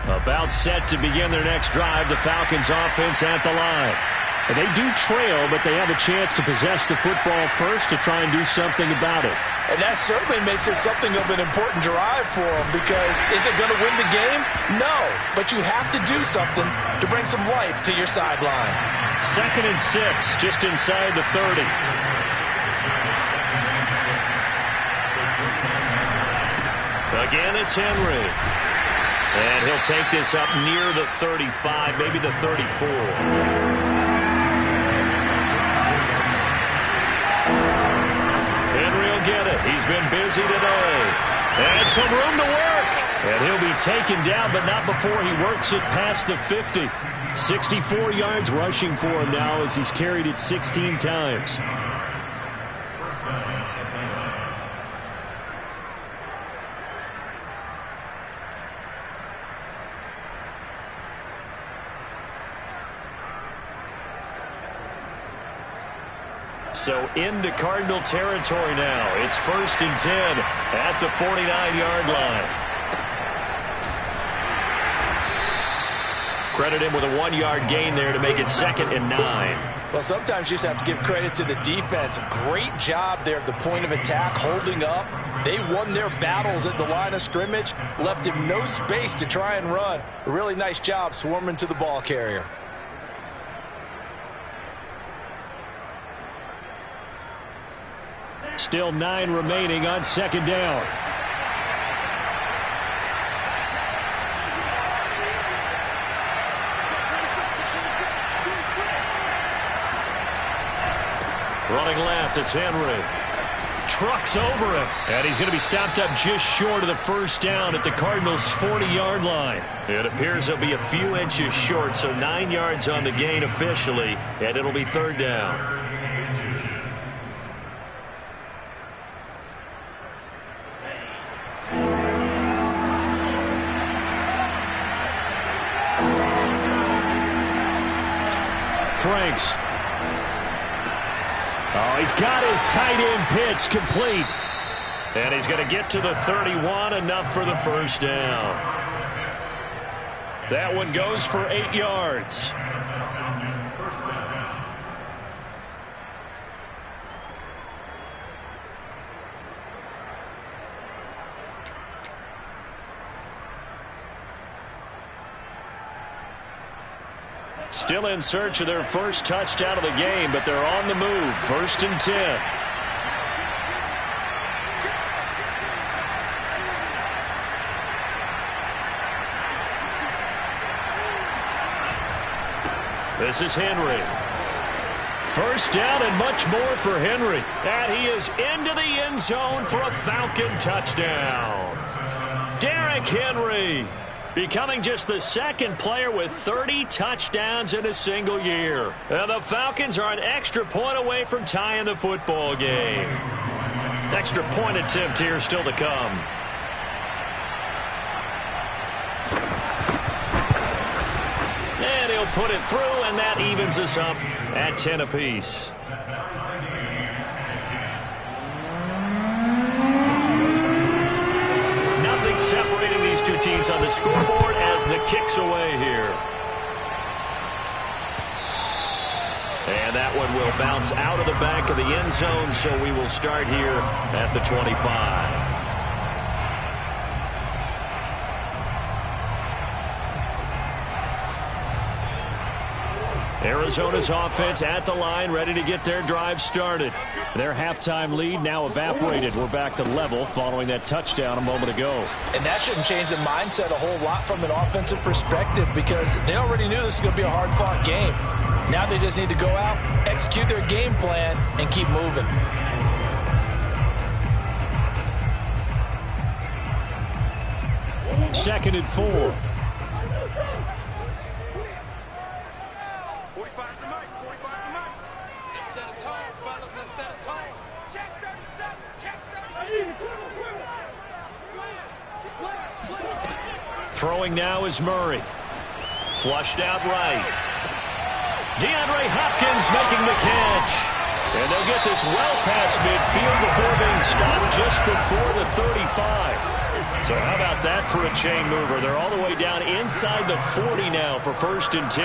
About set to begin their next drive, the Falcons offense at the line. And they do trail, but they have a chance to possess the football first to try and do something about it. And that certainly makes it something of an important drive for them, because is it going to win the game? No, but you have to do something to bring some life to your sideline. 2nd and 6, just inside the 30. Again, it's Henry. And he'll take this up near the 35, maybe the 34. Henry will get it. He's been busy today. And some room to work. And he'll be taken down, but not before he works it past the 50. 64 yards rushing for him now as he's carried it 16 times. So into Cardinal territory now. It's 1st and 10 at the 49-yard line. Credit him with a 1-yard gain there to make it 2nd and 9. Well, sometimes you just have to give credit to the defense. Great job there at the point of attack, holding up. They won their battles at the line of scrimmage, left him no space to try and run. A really nice job swarming to the ball carrier. Still 9 remaining on 2nd down. Running left, it's Henry. Trucks over him. And he's going to be stopped up just short of the 1st down at the Cardinals' 40-yard line. It appears he'll be a few inches short, so 9 yards on the gain officially, and it'll be 3rd down. Franks. Oh, he's got his tight end pitch complete. And he's going to get to the 31, enough for the 1st down. That one goes for 8 yards. Still in search of their first touchdown of the game, but they're on the move. 1st and 10. This is Henry. 1st down and much more for Henry. And he is into the end zone for a Falcon touchdown. Derrick Henry, becoming just the 2nd player with 30 touchdowns in a single year. And the Falcons are an extra point away from tying the football game. Extra point attempt here still to come. And he'll put it through, and that evens us up at 10 apiece. Separating these two teams on the scoreboard as the kick's away here. And that one will bounce out of the back of the end zone, so we will start here at the 25. Arizona's offense at the line, ready to get their drive started. Their halftime lead now evaporated. We're back to level following that touchdown a moment ago. And that shouldn't change the mindset a whole lot from an offensive perspective, because they already knew this was going to be a hard-fought game. Now they just need to go out, execute their game plan, and keep moving. Second and 4. Throwing now is Murray. Flushed out right. DeAndre Hopkins making the catch. And they'll get this well past midfield before being stopped just before the 35. So how about that for a chain mover? They're all the way down inside the 40 now for 1st and 10.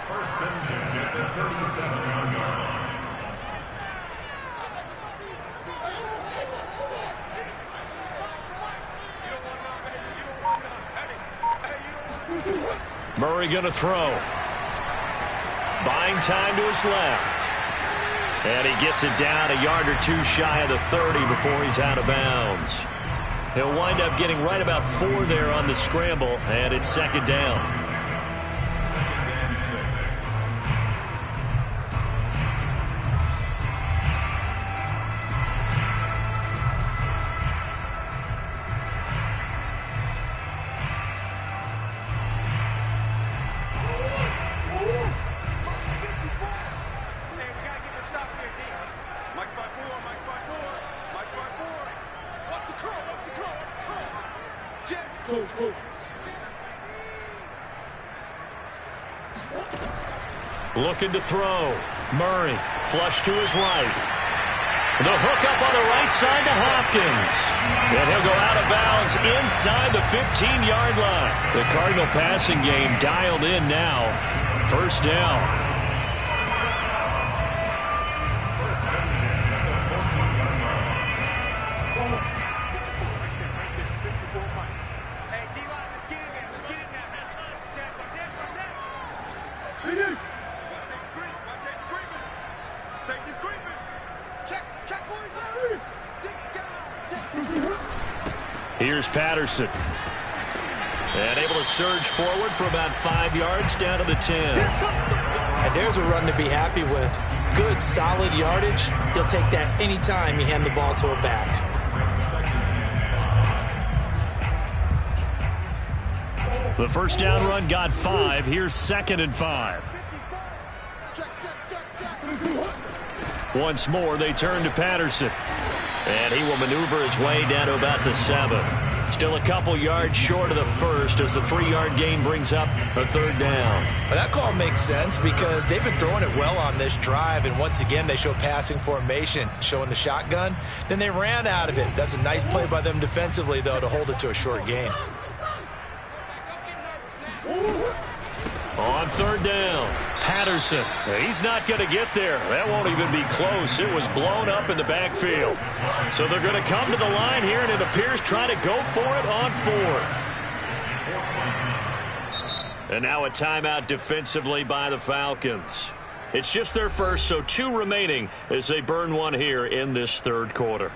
1st and 10 at the 37-yard line. Murray going to throw. Buying time to his left. And he gets it down a yard or two shy of the 30 before he's out of bounds. He'll wind up getting right about 4 there on the scramble, and it's 2nd down. 2nd and 6. Looking to throw. Murray, flush to his right. The hook up on the right side to Hopkins. And he'll go out of bounds inside the 15-yard line. The Cardinal passing game dialed in now. 1st down. 1st and 10 at the 14-yard line. Hey, D-line, let's get in there. Let's get in there. Finish. Safety's creeping. Check for it. Here's Patterson. And able to surge forward for about 5 yards down to the 10. And there's a run to be happy with. Good, solid yardage. He'll take that anytime you hand the ball to a back. The 1st down run got 5. Here's 2nd and 5. Once more, they turn to Patterson. And he will maneuver his way down to about the 7. Still a couple yards short of the 1st as the 3-yard gain brings up a 3rd down. Well, that call makes sense because they've been throwing it well on this drive, and once again they show passing formation, showing the shotgun. Then they ran out of it. That's a nice play by them defensively, though, to hold it to a short gain. On 3rd down, Patterson. He's not going to get there. That won't even be close. It was blown up in the backfield. So they're going to come to the line here, and it appears trying to go for it on 4th. And now a timeout defensively by the Falcons. It's just their first, so 2 remaining as they burn one here in this 3rd quarter.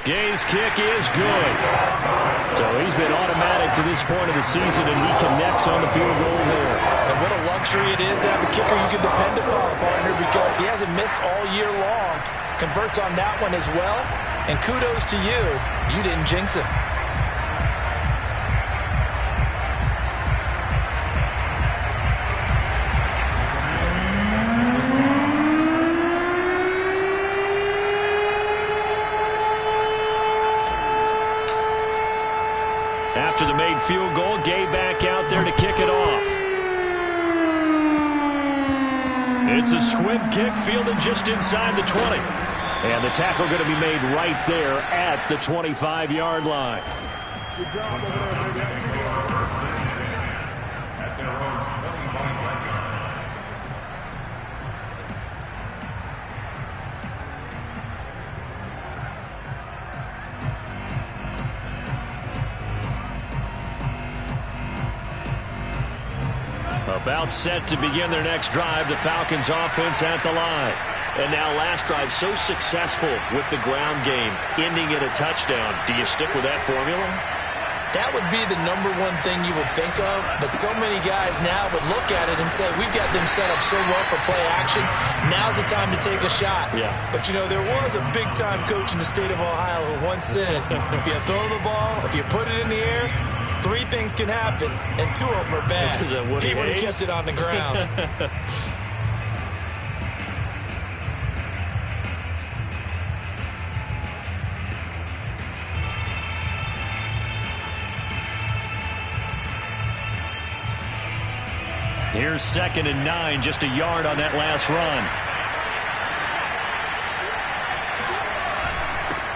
Gay's kick is good. So he's been automatic to this point of the season, and he connects on the field goal there. And what a luxury it is to have a kicker you can depend upon, partner, because he hasn't missed all year long. Converts on that one as well. And kudos to you. You didn't jinx him. After the made field goal, Gay back out there to kick it off. It's a squib kick fielded just inside the 20. And the tackle going to be made right there at the 25-yard line. Good job over there, baby. At their own 25-yard line. About set to begin their next drive, the Falcons offense at the line. And now last drive so successful with the ground game, ending in a touchdown. Do you stick with that formula? That would be the #1 thing you would think of, but so many guys now would look at it and say, we've got them set up so well for play action, now's the time to take a shot. Yeah. But, you know, there was a big-time coach in the state of Ohio who once said, if you throw the ball, if you put it in the air, 3 things can happen, and 2 of them are bad. Is that Woody he would have Hayes? kept it on the ground. Here's 2nd and 9, just a yard on that last run.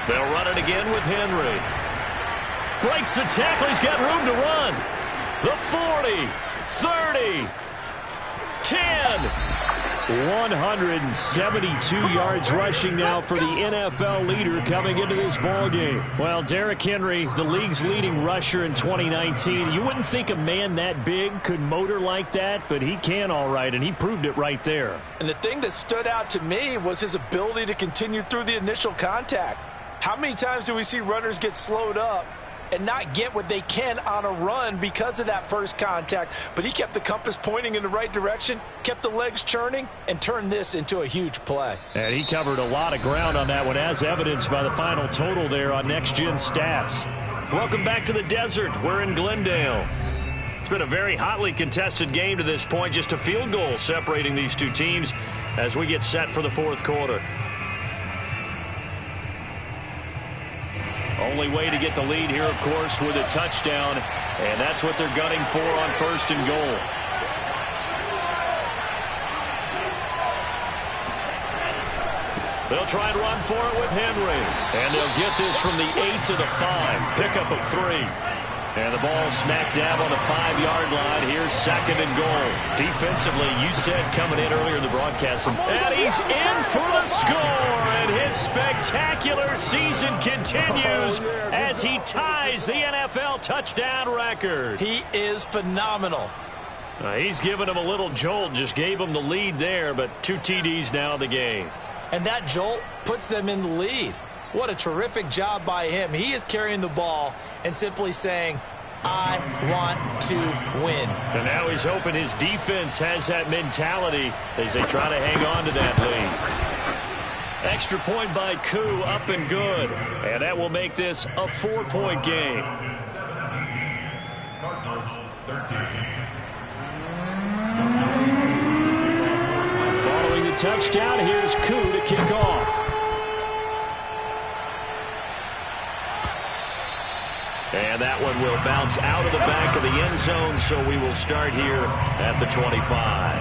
They'll run it again with Henry. Breaks the tackle. He's got room to run. The 40, 30, 10. 172 yards rushing now for the NFL leader coming into this ballgame. Well, Derrick Henry, the league's leading rusher in 2019. You wouldn't think a man that big could motor like that, but he can all right, and he proved it right there. And the thing that stood out to me was his ability to continue through the initial contact. How many times do we see runners get slowed up and not get what they can on a run because of that first contact? But he kept the compass pointing in the right direction, kept the legs churning, and turned this into a huge play. And he covered a lot of ground on that one, as evidenced by the final total there on Next Gen Stats. Welcome back to the desert. We're in Glendale. It's been a very hotly contested game to this point. Just a field goal separating these two teams as we get set for the fourth quarter. Only way to get the lead here, of course, with a touchdown, and that's what they're gunning for on 1st and goal. They'll try and run for it with Henry, and they'll get this from the 8 to the 5. Pickup of 3. And the ball smack dab on the 5-yard line. Here's 2nd and goal. Defensively, you said coming in earlier in the broadcast, and he's in for the score. And his spectacular season continues as he ties the NFL touchdown record. He is phenomenal. He's given him a little jolt, just gave him the lead there, but 2 TDs now in the game. And that jolt puts them in the lead. What a terrific job by him. He is carrying the ball and simply saying, I want to win. And now he's hoping his defense has that mentality as they try to hang on to that lead. Extra point by Koo, up and good. And that will make this a 4-point game. Cardinals 13. Following the touchdown, here's Koo to kick off. And that one will bounce out of the back of the end zone, so we will start here at the 25.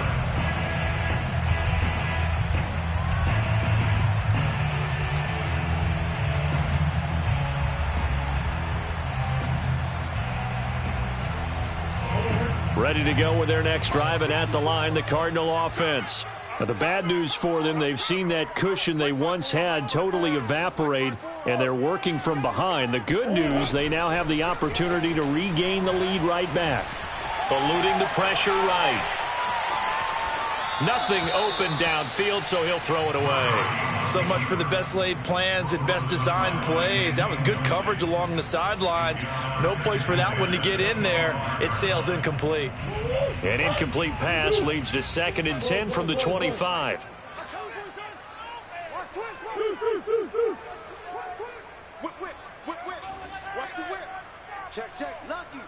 Ready to go with their next drive, and at the line, the Cardinal offense. Now, the bad news for them, they've seen that cushion they once had totally evaporate, and they're working from behind. The good news, they now have the opportunity to regain the lead right back. Eluding the pressure right. Nothing open downfield, so he'll throw it away. So much for the best laid plans and best designed plays. That was good coverage along the sidelines. No place for that one to get in there. It sails incomplete. An incomplete pass leads to 2nd and 10 from the 25. Check. Lucky.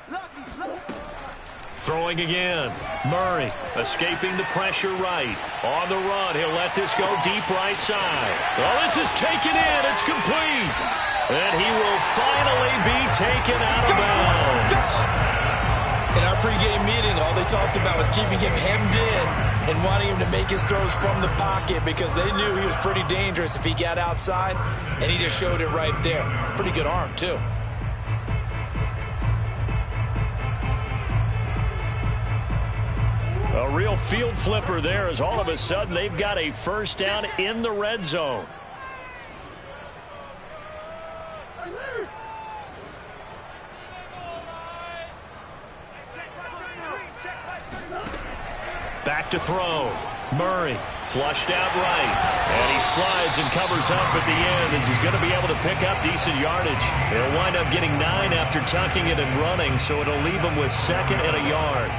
Throwing again. Murray escaping the pressure right. On the run, he'll let this go deep right side. Well, this is taken in. It's complete. And he will finally be taken out of bounds. In our pregame meeting, all they talked about was keeping him hemmed in and wanting him to make his throws from the pocket because they knew he was pretty dangerous if he got outside, and he just showed it right there. Pretty good arm, too. A real field flipper there as all of a sudden they've got a first down in the red zone. Back to throw. Murray flushed out right. And he slides and covers up at the end as he's going to be able to pick up decent yardage. He'll wind up getting 9 after tucking it and running, so it'll leave him with 2nd and a yard.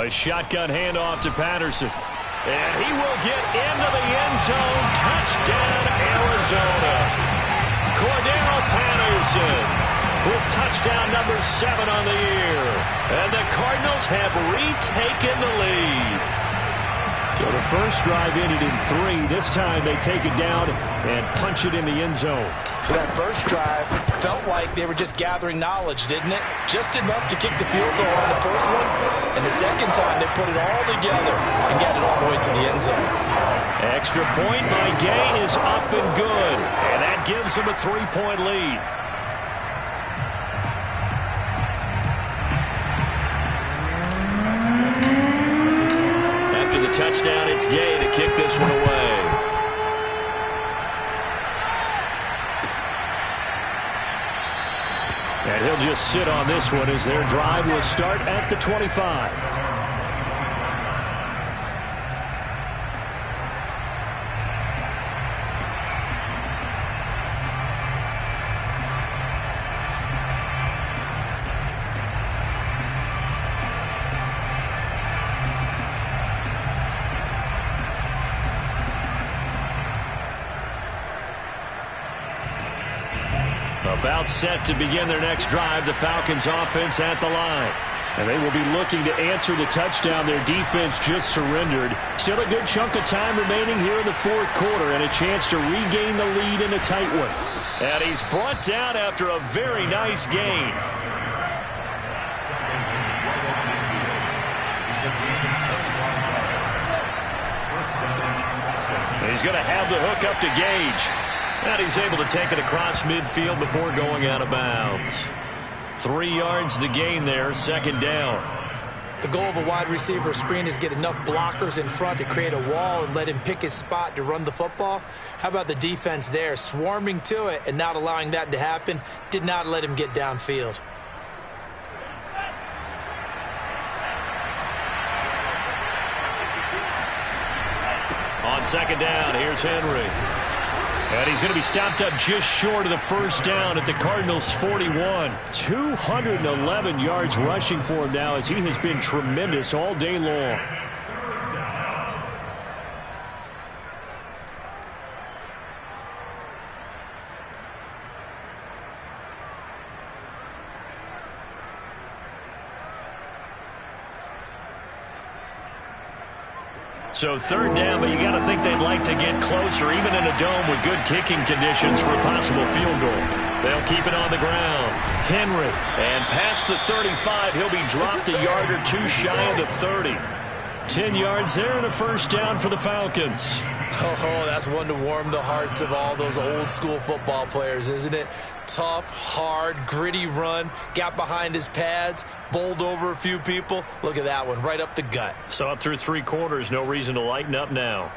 A shotgun handoff to Patterson. And he will get into the end zone. Touchdown, Arizona. Cordero Patterson with touchdown number 7 on the year. And the Cardinals have retaken the lead. So the first drive ended in 3. This time they take it down and punch it in the end zone. So that first drive felt like they were just gathering knowledge, didn't it? Just enough to kick the field goal on the first one. And the second time they put it all together and got it all the way to the end zone. Extra point by Gay is up and good. And that gives them a 3-point lead. After the touchdown, it's Gay to kick this one away. And he'll just sit on this one as their drive will start at the 25. About set to begin their next drive, the Falcons offense at the line. And they will be looking to answer the touchdown their defense just surrendered. Still a good chunk of time remaining here in the fourth quarter and a chance to regain the lead in a tight one. And he's brought down after a very nice gain. He's going to have the hook up to Gage. And he's able to take it across midfield before going out of bounds. 3 yards the gain there, second down. The goal of a wide receiver screen is get enough blockers in front to create a wall and let him pick his spot to run the football. How about the defense there, swarming to it and not allowing that to happen? Did not let him get downfield. On second down, here's Henry. And he's going to be stopped up just short of the first down at the Cardinals' 41. 211 yards rushing for him now as he has been tremendous all day long. So third down, but you got to think they'd like to get closer, even in a dome with good kicking conditions for a possible field goal. They'll keep it on the ground. Henry, and past the 35, he'll be dropped a yard or two shy of the 30. 10 yards there and a first down for the Falcons. Oh, that's one to warm the hearts of all those old school football players, isn't it? Tough, hard, gritty run, got behind his pads, bowled over a few people. Look at that one, right up the gut. So up through 3 quarters, no reason to lighten up now.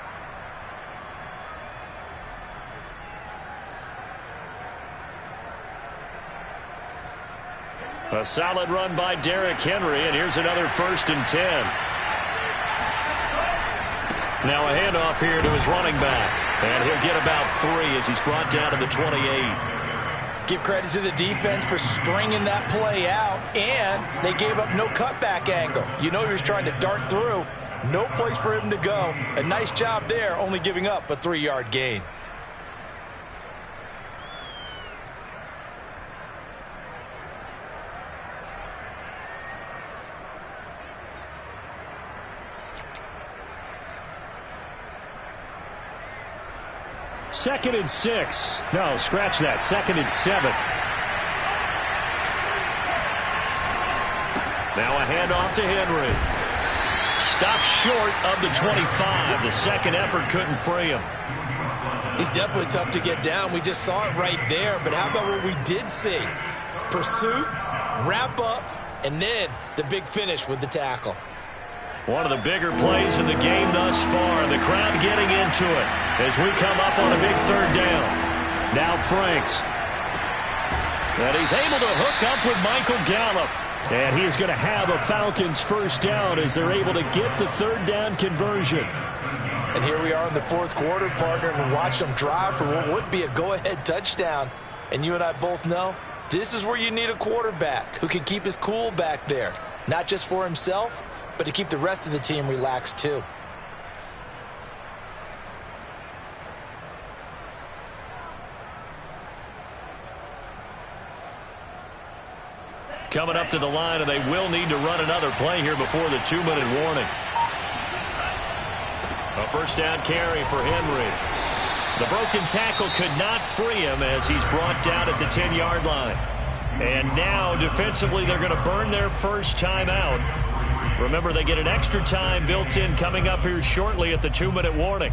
A solid run by Derrick Henry, and here's another 1st and 10. Now a handoff here to his running back. And he'll get about 3 as he's brought down to the 28. Give credit to the defense for stringing that play out, and they gave up no cutback angle. You know he was trying to dart through. No place for him to go. A nice job there, only giving up a 3-yard gain. Second and 6. No, scratch that. 2nd and 7. Now a handoff to Henry. Stopped short of the 25. The second effort couldn't free him. He's definitely tough to get down. We just saw it right there. But how about what we did see? Pursuit, wrap up, and then the big finish with the tackle. One of the bigger plays in the game thus far. And the crowd getting into it as we come up on a big third down. Now Franks. And he's able to hook up with Michael Gallup. And he is going to have a Falcons first down as they're able to get the third down conversion. And here we are in the fourth quarter, partner, and watch them drive for what would be a go-ahead touchdown. And you and I both know this is where you need a quarterback who can keep his cool back there. Not just for himself, but to keep the rest of the team relaxed too. Coming up to the line, and they will need to run another play here before the 2-minute warning. A first down carry for Henry. The broken tackle could not free him as he's brought down at the 10-yard line. And now, defensively, they're going to burn their first time out. Remember, they get an extra time built in coming up here shortly at the 2-minute warning.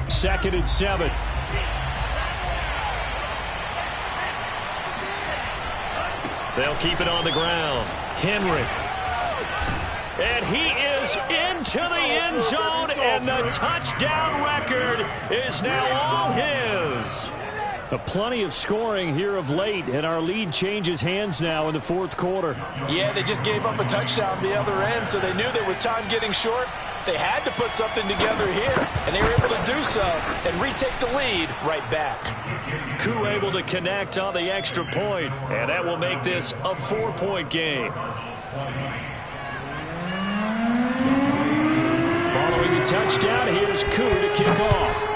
Second and 7. They'll keep it on the ground. Henry. And he is into the end zone, and the touchdown record is now all his. Plenty of scoring here of late, and our lead changes hands now in the fourth quarter. Yeah, they just gave up a touchdown the other end, so they knew that with time getting short, they had to put something together here, and they were able to do so and retake the lead right back. Koo able to connect on the extra point, and that will make this a 4-point game. Following the touchdown, here's Koo to kick off.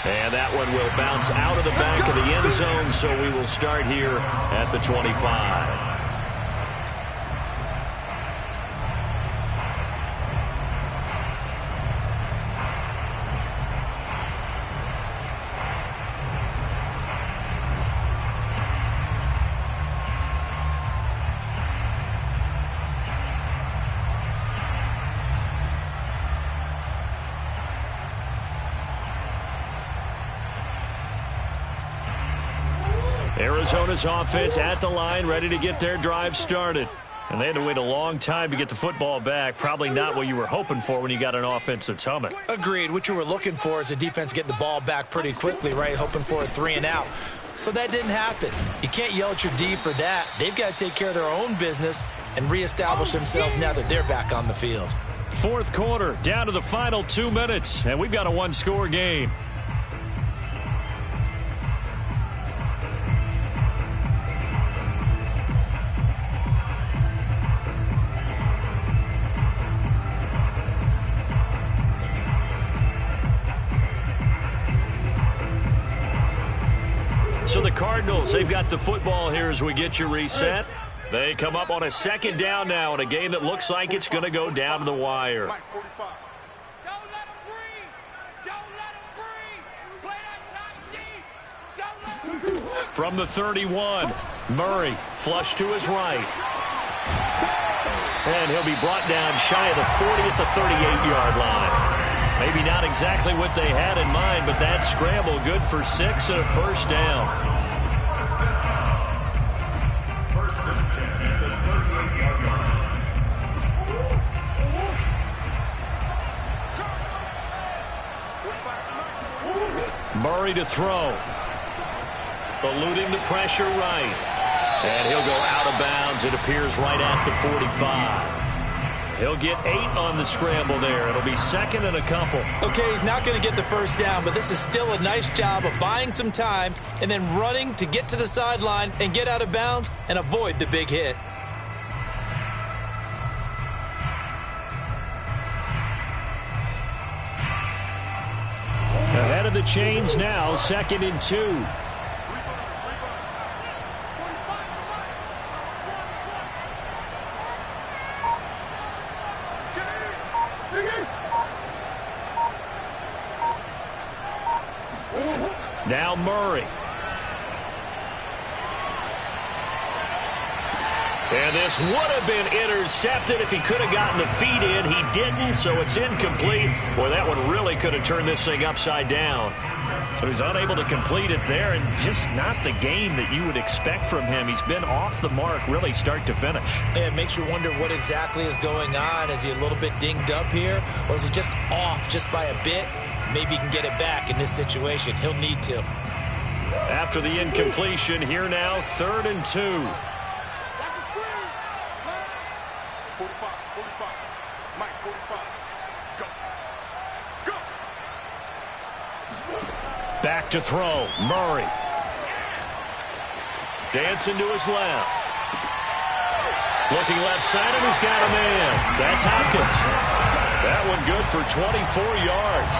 And that one will bounce out of the back of the end zone, so we will start here at the 25. Arizona's offense at the line, ready to get their drive started. And they had to wait a long time to get the football back. Probably not what you were hoping for when you got an offense that's humming. Agreed. What you were looking for is a defense getting the ball back pretty quickly, right? Hoping for a 3-and-out. So that didn't happen. You can't yell at your D for that. They've got to take care of their own business and reestablish themselves now that they're back on the field. Fourth quarter, down to the final 2 minutes, and we've got a one-score game. So the Cardinals, they've got the football here as we get you reset. They come up on a second down now in a game that looks like it's going to go down to the wire. Don't let him breathe. Don't let him breathe. Play that top deep. Don't let him breathe. From the 31, Murray flush to his right. And he'll be brought down shy of the 40 at the 38-yard line. Maybe not exactly what they had in mind, but that scramble good for 6 and a first down. First and 10 at the 38-yard line. Murray to throw. Eluding the pressure right. And he'll go out of bounds. It appears right at the 45. He'll get 8 on the scramble there. It'll be second and a couple. Okay, he's not going to get the first down, but this is still a nice job of buying some time and then running to get to the sideline and get out of bounds and avoid the big hit. Ahead of the chains now, second and 2. Now Murray. And this would have been intercepted if he could have gotten the feet in. He didn't, so it's incomplete. Boy, that one really could have turned this thing upside down. So he's unable to complete it there, and just not the game that you would expect from him. He's been off the mark really start to finish. It makes you wonder what exactly is going on. Is he a little bit dinged up here, or is he just off just by a bit? Maybe he can get it back in this situation. He'll need to. After the incompletion, here now, third and 2. Watch the screen. Pass. 45, 45. Mike, 45. Go. Go. Back to throw. Murray. Dancing to his left. Looking left side, and he's got a man. That's Hopkins. That one good for 24 yards.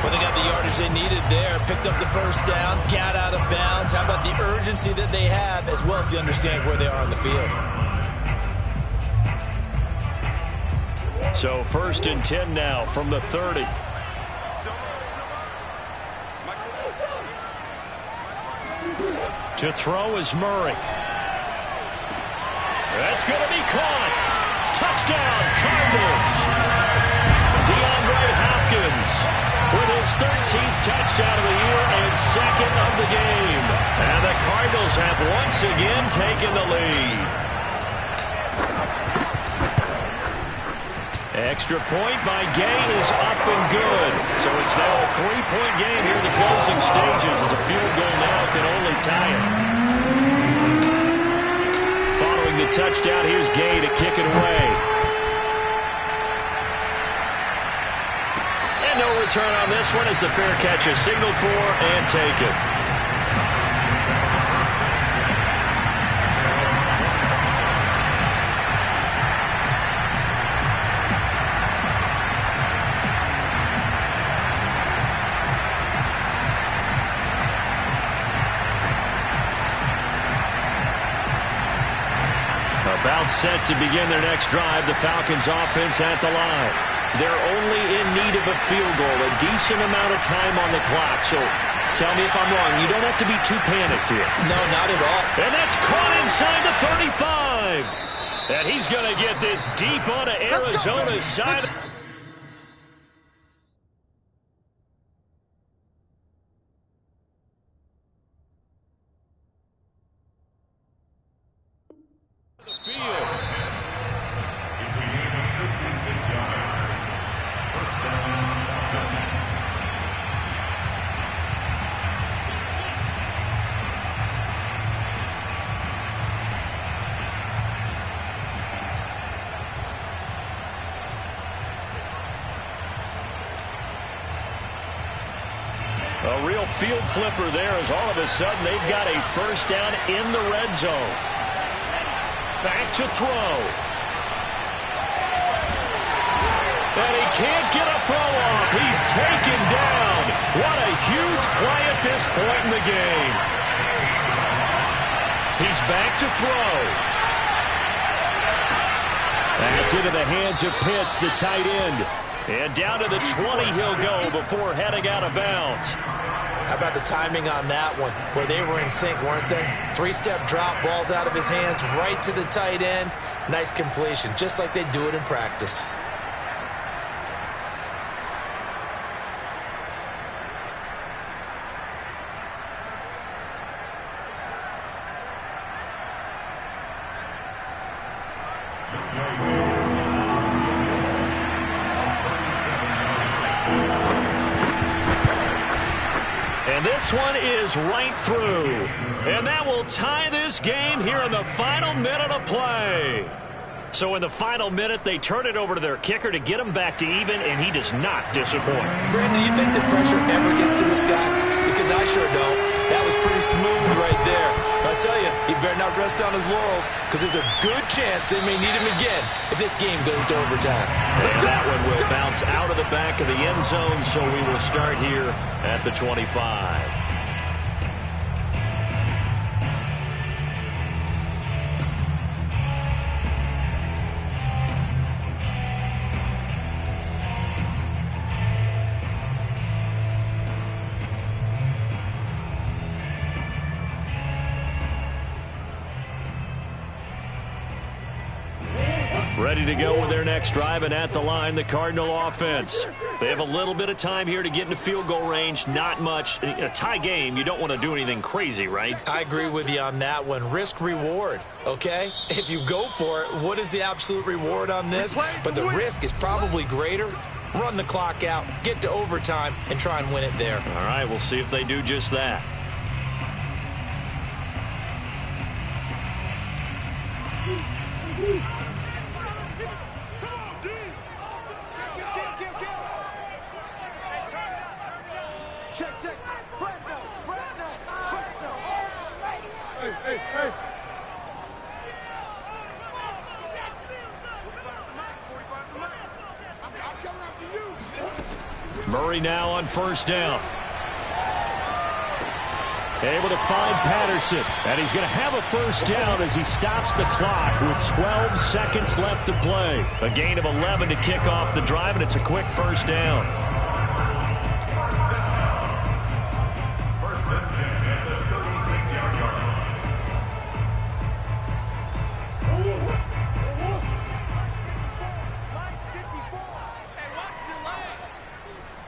Well, they got the yardage they needed there. Picked up the first down, got out of bounds. How about the urgency that they have, as well as the understand where they are on the field? So 1st and 10 now from the 30. To throw is Murray. That's going to be caught. Touchdown, Cardinals. DeAndre Hopkins with his 13th touchdown of the year and 2nd of the game. And the Cardinals have once again taken the lead. Extra point by Gay is up and good. So it's now a 3-point game here in the closing stages as a field goal now can only tie it. Following the touchdown, here's Gay to kick it away. And no return on this one as the fair catch is signaled for and taken. About set to begin their next drive. The Falcons offense at the line. They're only in need of a field goal, a decent amount of time on the clock. So tell me if I'm wrong. You don't have to be too panicked here. No, not at all. And that's caught inside the 35. And he's going to get this deep onto Arizona's side. It's a gain of 56 yards. 1st down, Falcons. A real field flipper there as all of a sudden they've got a 1st down in the red zone. Back to throw. And he can't get a throw off. He's taken down. What a huge play at this point in the game. He's back to throw. That's into the hands of Pitts, the tight end. And down to the 20 he'll go before heading out of bounds. How about the timing on that one? Boy, they were in sync, weren't they? 3-step drop, balls out of his hands, right to the tight end. Nice completion, just like they do it in practice. And this one is right through. And that will tie this game here in the final minute of play. So in the final minute, they turn it over to their kicker to get him back to even, and he does not disappoint. Brandon, do you think the pressure ever gets to this guy? Because I sure don't. That was pretty smooth right there. But I tell you, he better not rest on his laurels, because there's a good chance they may need him again if this game goes to overtime. And that one will bounce out of the back of the end zone, so we will start here at the 25. Ready to go with their next drive, and at the line, the Cardinal offense. They have a little bit of time here to get into field goal range. Not much. In a tie game, you don't want to do anything crazy, right? I agree with you on that one. Risk reward, okay? If you go for it, what is the absolute reward on this? But the risk is probably greater. Run the clock out, get to overtime, and try and win it there. All right, we'll see if they do just that. Check. Murray now on first down. Able to find Patterson. And he's going to have a first down as he stops the clock with 12 seconds left to play. A gain of 11 to kick off the drive, and it's a quick first down. First and 10 at the 36-yard line. Mike, 54. Hey, watch the leg.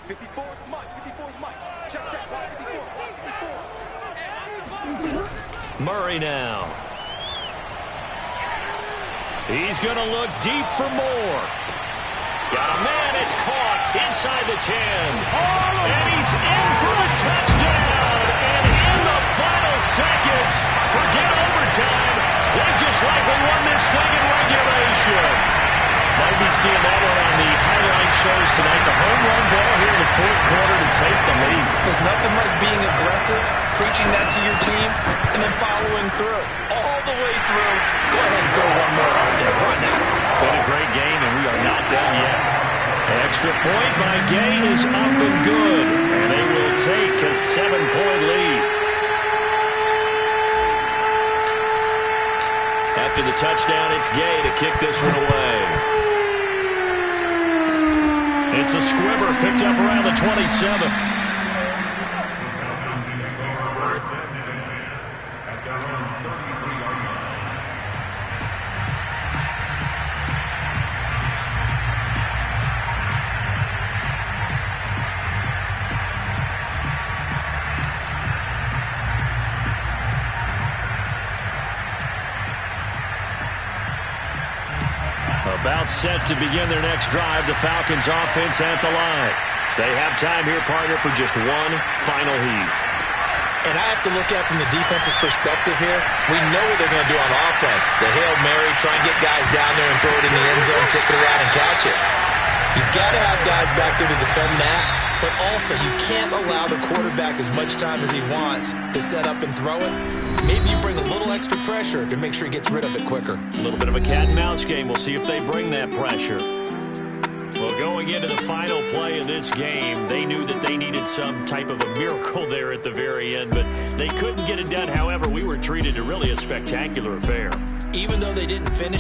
54 is Mike. 54 is Mike. Check, check. Watch 54. Watch 54. Murray now. He's going to look deep for more. Got a man, it's caught inside the 10. And he's in for the touchdown. And in the final seconds, forget overtime. They just likely won this thing in regulation. Might be seeing that one on the highlight shows tonight. The home run ball here in the fourth quarter to take the lead. There's nothing like being aggressive, preaching that to your team, and then following through. All the way through. Go ahead and throw one more out there. Why not? Been a great game, and we are not done yet. Extra point by Gay is up and good. And they will take a 7-point lead. After the touchdown, it's Gay to kick this one away. It's a squibber picked up around the 27. First and 10 at their own 33-yard line. About set to begin their next drive, the Falcons offense at the line. They have time here, partner, for just one final heave. And I have to look at from the defense's perspective here. We know what they're going to do on offense. The Hail Mary, try and get guys down there and throw it in the end zone, tip it around and catch it. You've got to have guys back there to defend that, but also you can't allow the quarterback as much time as he wants to set up and throw it. Maybe you bring a little extra pressure to make sure he gets rid of it quicker. A little bit of a cat and mouse game. We'll see if they bring that pressure. Well, going into the final play of this game, they knew that they needed some type of a miracle there at the very end, but they couldn't get it done. However, we were treated to really a spectacular affair. Even though they didn't finish